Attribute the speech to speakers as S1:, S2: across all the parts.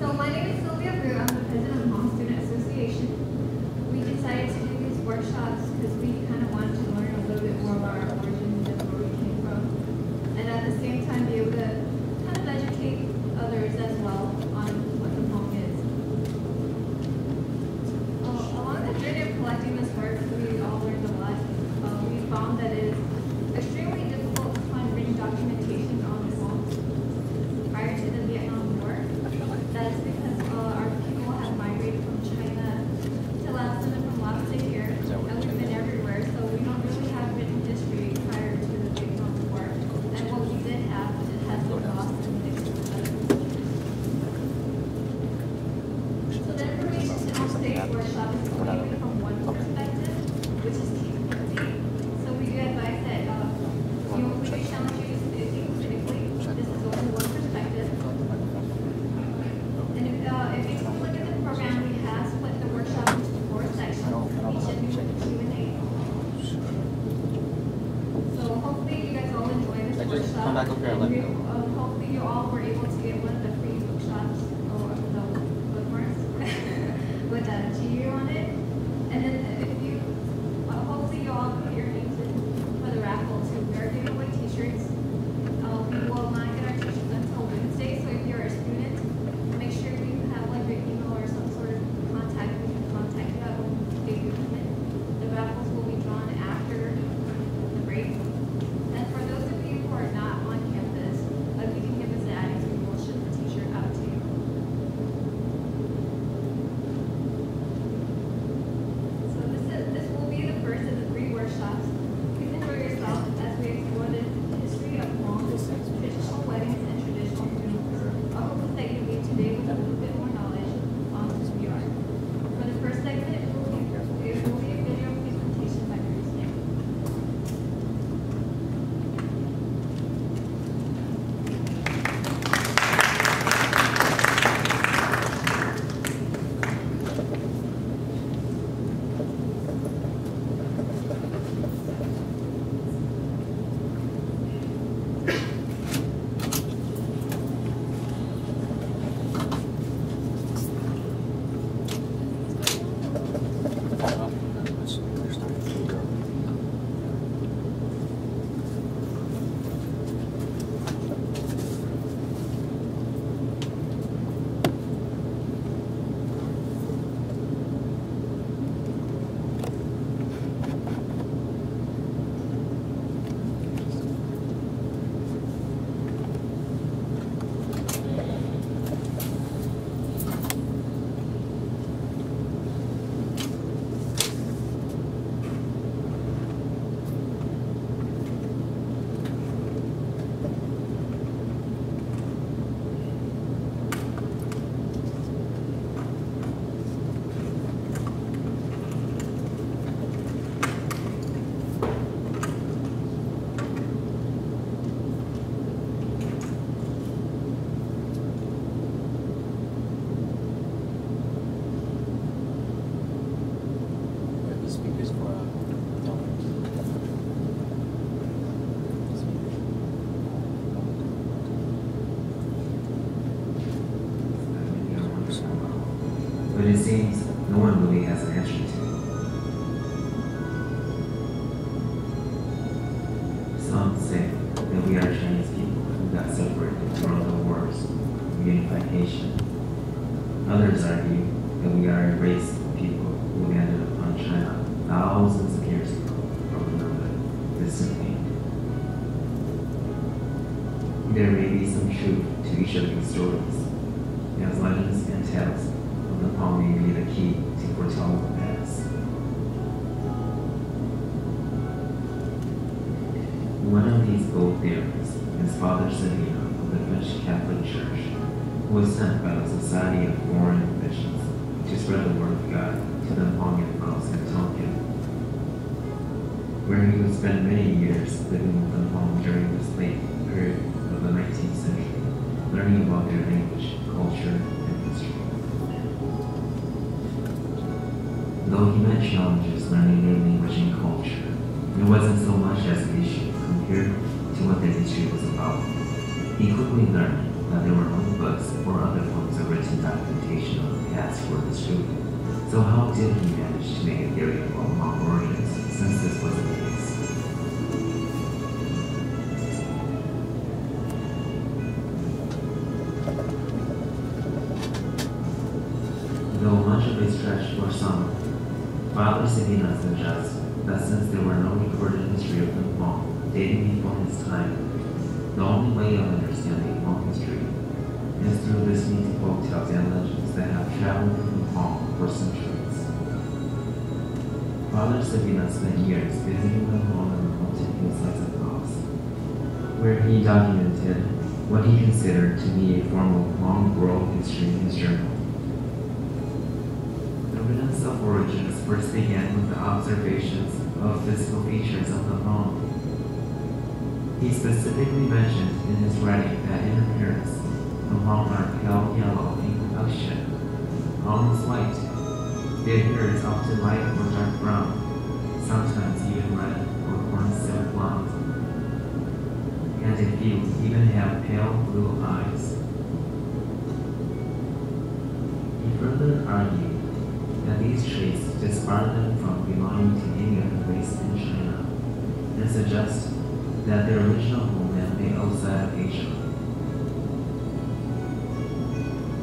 S1: So my name is Sylvia Brew. I'm the president of Hmong Student Association. We decided to do these workshops because we kind of wanted to learn a little bit more about our origins and where we came from, and at the same time be able to kind of educate others as well on what the Hmong is. Along the journey of collecting this work, we all learned a lot. We found that it is extremely difficult to find written documentation on the Hmong prior to the Vietnam War. That's because our people have migrated from China to Laos and from Laos to here, and we've been everywhere, so we don't really have written history prior to the Vietnam War. And what we did have, it has been lost and mixed with other cultures. So the information in today's workshop is only from one perspective, which is T50. So we do advise that we challenge you to think critically. This is only one perspective. And if you look at the program, we have split the workshop into 4 sections, each of you with Q&A. So hopefully you guys all enjoy this workshop.
S2: Come back up here and let me know.
S1: Hopefully you all were able to get one of the free bookshops or the bookmarks with a GU on it. And then if you, hopefully you all put your names in for the raffle too. We are giving away t-shirts. We will not get our t-shirts until Wednesday, so if you're a student, make sure you have like your email or some sort of contact. We can contact you when they do come in. The raffles will be drawn after the break. And for those of you who are not on campus, you can give us an address and we will ship the t-shirt out to you. So this will be the first of the 3 workshops. Please enjoy yourself as we explore the history of Hmong, traditional weddings, and traditional funerals. I hope that you leave today with a little bit more knowledge on who we are. For the first segment, it will be a video presentation by Bruce Yang.
S3: But it seems no one really has an answer to it. Some say that we are Chinese people who got separated during the wars of unification. Others argue that we are a race of people who landed upon China thousands of years ago from another distant land. There may be some truth to each of these stories, as legends and tales of the Hmong may be the key to foretell the past. One of these bold theories is Father Sabina of the French Catholic Church, who was sent by the Society of Foreign Missions to spread the word of God to the Hmong infidels in Tonkin, where he would spend many years living with the Hmong during this late period of the 19th century, learning about their language, culture, and history. Though he met challenges learning their language and culture, it wasn't so much as an issue compared to what their history was about. He quickly learned that there were no books or other forms of written documents for this truth. So how did he manage to make a theory about Hmong origins, since this wasn't the case? Though much of a stretch for some, Father Sabina suggests that since there were no recorded history of the Hmong dating before his time, the only way of understanding Hmong history is through listening to folktales and legends that have traveled through Hmong for centuries. Father Sabina spent years visiting the Hmong and remote hillsides of Laos, where he documented what he considered to be a form of Hmong oral history in his journal. Evidence of origins first began with the observations of physical features of the Hmong. He specifically mentioned in his writing that in appearance, the Hmong are pale yellow in complexion, almost white. The hair is often light or dark brown, sometimes even red or corn-silk blonde, and a few even have pale blue eyes. He further argued that these traits disbar them from belonging to any other race in China, and suggest that their original homeland lay outside of Asia.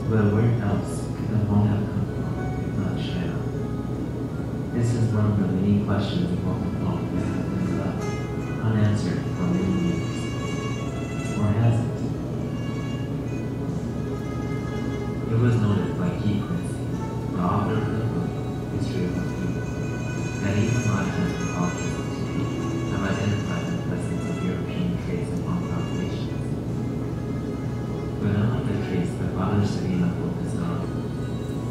S3: But where else could the Hmong have come from, if not China? This is one of the many questions about the Hmong that have been left unanswered for many years. Or has it? It was noted by Keith Quincy, the author of the book History of the People, that even modern anthropologists today have identified the presence of European traits among populations. But unlike the traits that Father Sabina focused on,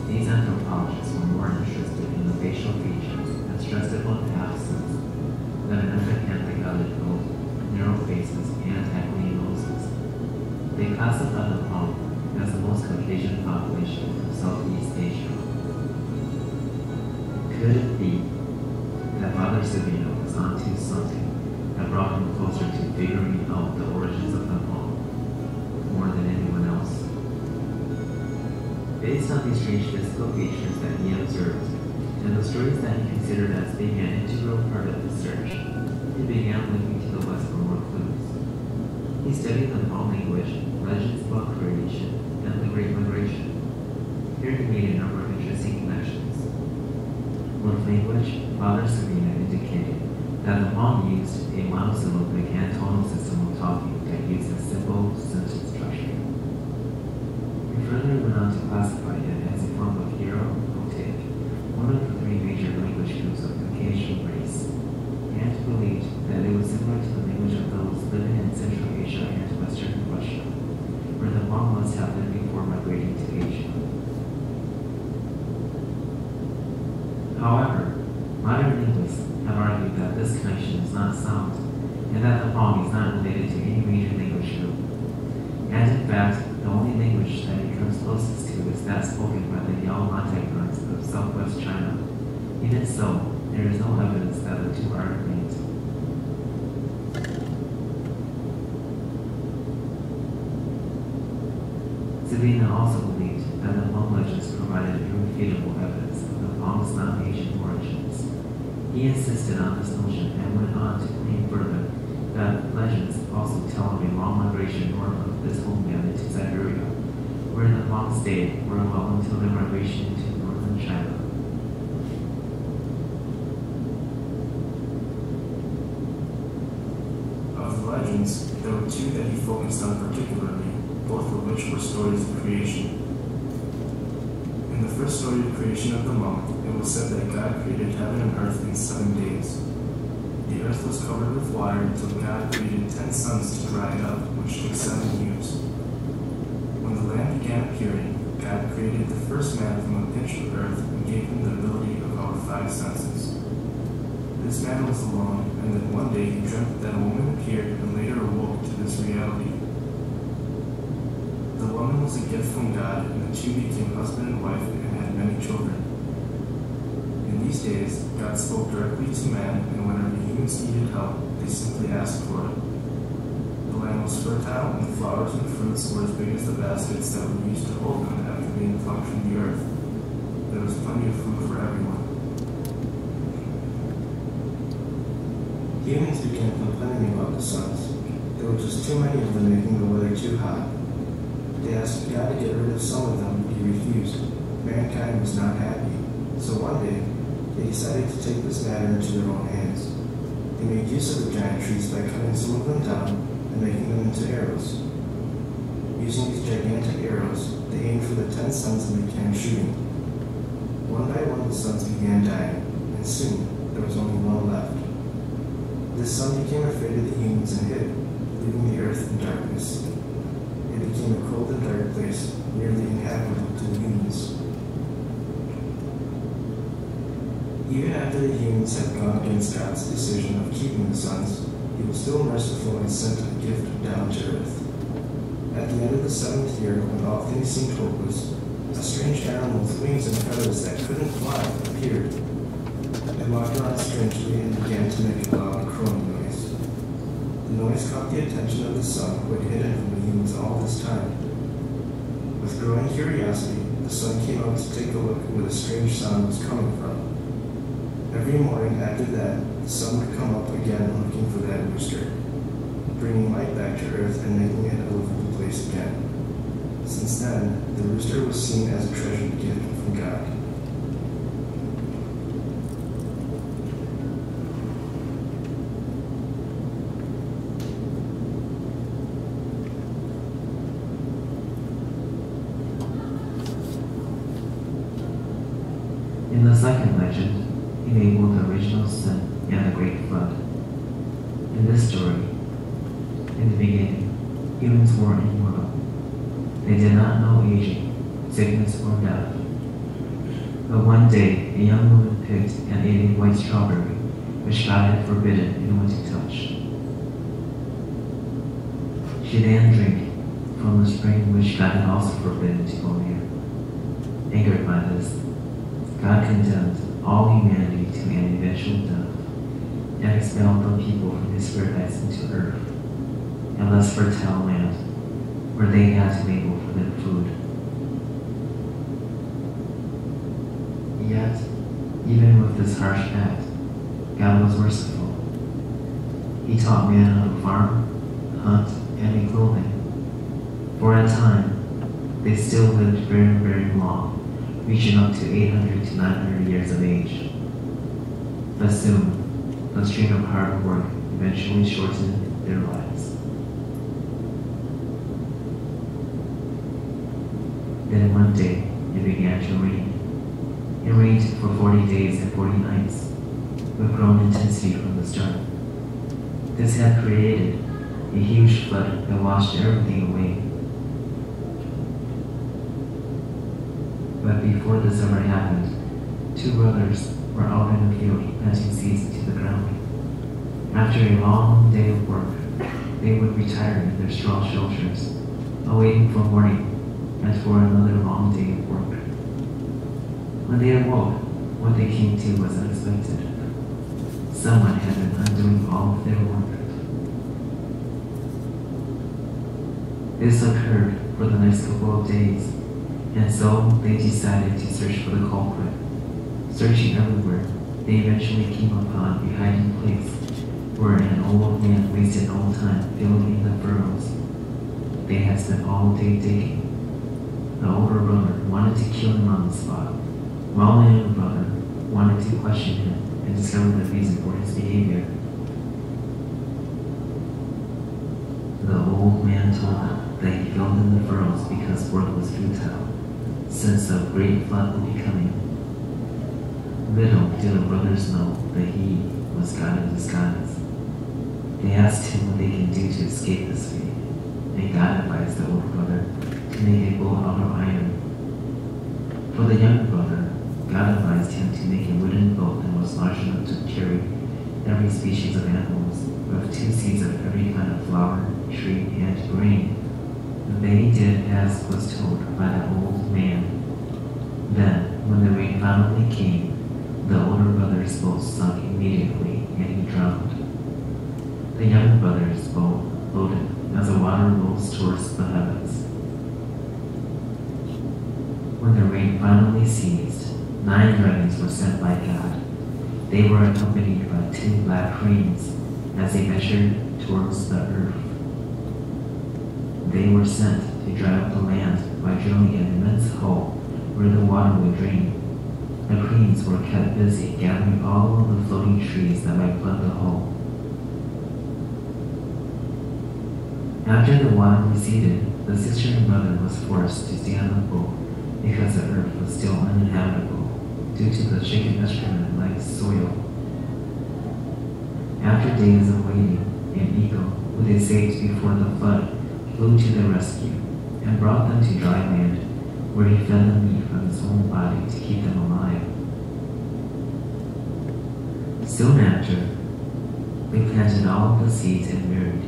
S3: these anthropologists were more interested in the facial features and stressed upon the absence of an ethnically colored coat, narrow faces, and aquiline noses. They classified the Hmong as the most Caucasian population of Southeast Asia. Could it be that Father Sabina was onto something that brought him closer to figuring out the origins of the Hmong more than anyone else? Based on these strange physical features that he observed, and the stories that he considered as being an integral part of his search, he began looking to the west for more clues. He studied the Hmong language, legends about creation, and the Great Migration. Here he made a number of interesting connections. With language, Father Sabina indicated that the Hmong used a monosyllabic and tonal system of talking that used a simple sentence structure. He further went on to classify it as a form of Euro-Celtic, one of the three major language groups of Caucasian race, and believed that it was similar to the language of those living in Central Asia and Western Russia, where the Hmong must have been before migrating to Asia. However, modern linguists have argued that this connection is not sound, and that the Hmong is not related to any major language group. And in fact, the only language that it comes closest to is that spoken by the Yao Matai-Grunts of southwest China. Even so, there is no evidence that the two are linked. Sabina also believed that the Hmong legends provided irrefutable evidence of the Hmong's non-Asian origins. He insisted on this notion and went on to claim further that legends also tell of a long migration north of this homeland into Siberia, where the Hmong stayed for a while until their migration into northern China.
S2: Of the legends, there were two that he focused on particularly, both of which were stories of creation. In the first story of creation of the Hmong, it was said that God created heaven and earth in 7 days. The earth was covered with water until God created 10 suns to dry it up, which took 7 years. When the land began appearing, God created the first man from a pinch of earth and gave him the ability of our 5 senses. This man was alone, and then one day he dreamt that a woman appeared and later awoke to this reality. The woman was a gift from God, and the two became husband and wife and had many children. In these days, God spoke directly to man, and whenever humans needed help, they simply asked for it. The land was fertile, and the flowers and fruits were as big as the baskets that were used to hold them after being plucked from the earth. plenty of food for everyone. Humans began complaining about the suns. There were just too many of them, making the weather too hot. They asked God to get rid of some of them, but he refused. Mankind was not happy. So one day, they decided to take this matter into their own hands. They made use of the giant trees by cutting some of them down and making them into arrows. Using these gigantic arrows, they aimed for the 10 suns and began shooting. One by one, the suns began dying, and soon there was only one left. The sun became afraid of the humans and hid, leaving the earth in darkness. It became a cold and dark place, nearly inhabitable to the humans. Even after the humans had gone against God's decision of keeping the suns, he was still merciful and sent a gift down to earth. At the end of the 7th year, when all things seemed hopeless, a strange animal with wings and feathers that couldn't fly appeared. It walked around strangely and began to make a loud crowing noise. The noise caught the attention of the sun, who had hidden from the humans all this time. With growing curiosity, the sun came out to take a look where the strange sound was coming from. Every morning after that, the sun would come up again looking for that rooster, bringing light back to earth and making it a livable place again. Since then, the rooster was seen as a treasured gift from God.
S3: In the second legend, he made both the original sin and the great flood. In this story, in the beginning, humans were immortal. They did not know aging, sickness, or death. But one day, a young woman picked and ate a white strawberry, which God had forbidden anyone to touch. She then drank from the spring which God had also forbidden to go near. Angered by this, God condemned all humanity to an eventual death, and expelled the people from his paradise into earth, and less fertile land, where they had to labor for their food. Yet, even with this harsh act, God was merciful. He taught man how to farm, hunt, and make clothing. For a time, they still lived very, very long, reaching up to 800 to 900 years of age. But soon, the strain of hard work eventually shortened their lives. Then one day, it began to rain. It rained for 40 days and 40 nights, with growing intensity from the start. This had created a huge flood that washed everything away. But before this ever happened, two brothers were out in the field planting seeds into the ground. After a long day of work, they would retire in their straw shelters, awaiting for morning and for another long day of work. When they awoke, what they came to was unexpected. Someone had been undoing all of their work. This occurred for the next couple of days, and so they decided to search for the culprit. Searching everywhere, they eventually came upon a hiding place where an old man wasted no time filling in the furrows they had spent all day digging. The older brother wanted to kill him on the spot, while the younger brother wanted to question him and discover the reason for his behavior. The old man told them that he filled in the furrows because work was futile, since a great flood would be coming. Little did the brothers know that he was God in disguise. They asked him what they can do to escape this fate, and God advised the older brother to make a bow out of iron. For the younger brother, God advised him to make a wooden boat that was large enough to carry every species of animals, with 2 seeds of every kind of flower, tree, and grain. They did as was told by the old man. Then, when the rain finally came, the older brother's boat sunk immediately, and he drowned. The younger brother's boat floated as the water rose towards the heavens. When the rain finally ceased, 9 dragons were sent by God. They were accompanied by 2 black cranes as they measured towards the earth. They were sent to dry up the land by drilling an immense hole where the water would drain. The cranes were kept busy gathering all of the floating trees that might flood the hole. After the water receded, the sister and brother was forced to stay on the boat because the earth was still uninhabitable due to the shaken excrement-like soil. After days of waiting, an eagle, who they saved before the flood, flew to their rescue and brought them to dry land, where he fed them meat from his own body to keep them alive. Soon after, they planted all of the seeds and married.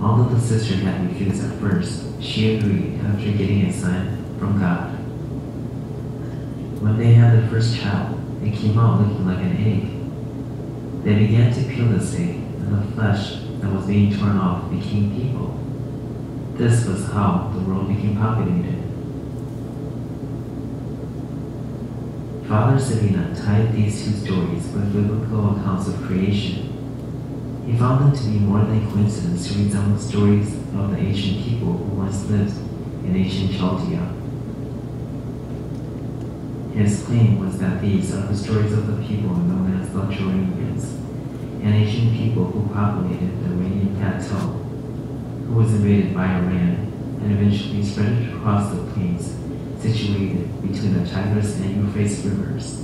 S3: Although the sister had refused at first, she agreed after getting a sign from God. When they had their first child, it came out looking like an egg. They began to peel this egg, and the flesh that was being torn off became people. This was how the world became populated. Father Sabina tied these 2 stories with biblical accounts of creation. He found them to be more than coincidence to resemble stories of the ancient people who once lived in ancient Chaldea. His claim was that these are the stories of the people known as the Turanians, an ancient people who populated the Iranian plateau, who was invaded by Iran and eventually spread across the plains situated between the Tigris and Euphrates rivers.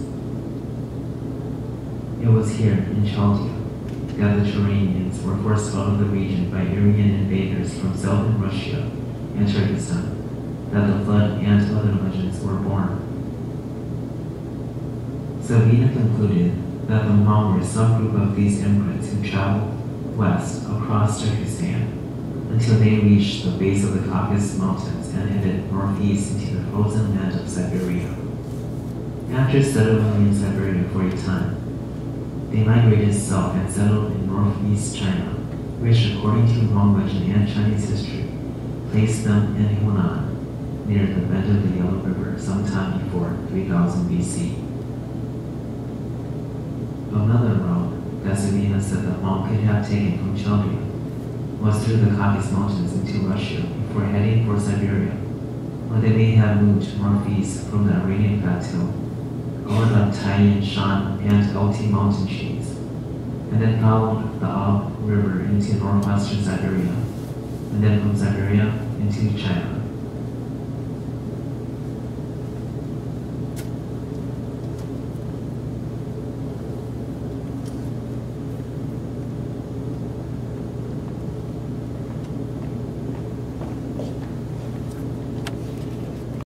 S3: It was here in Chaldea that the Turanians were forced out of the region by Aryan invaders from southern Russia and Turkestan, that the flood and other legends were born. Sabina concluded that the Hmong were a subgroup of these immigrants who traveled west across Turkestan until they reached the base of the Caucasus Mountains and headed northeast into the frozen land of Siberia. After settling in Siberia for a time, they migrated south and settled in northeast China, which, according to Hmong legend and Chinese history, placed them in Hunan, near the bend of the Yellow River sometime before 3000 BC. Another route that Sabina said the Hmong could have taken from Chaldea was through the Caucasus Mountains into Russia before heading for Siberia, or they may have moved northeast from the Iranian plateau over the Tayin Shan and Altai mountain chains, and then followed the Ob River into northwestern Siberia, and then from Siberia into China.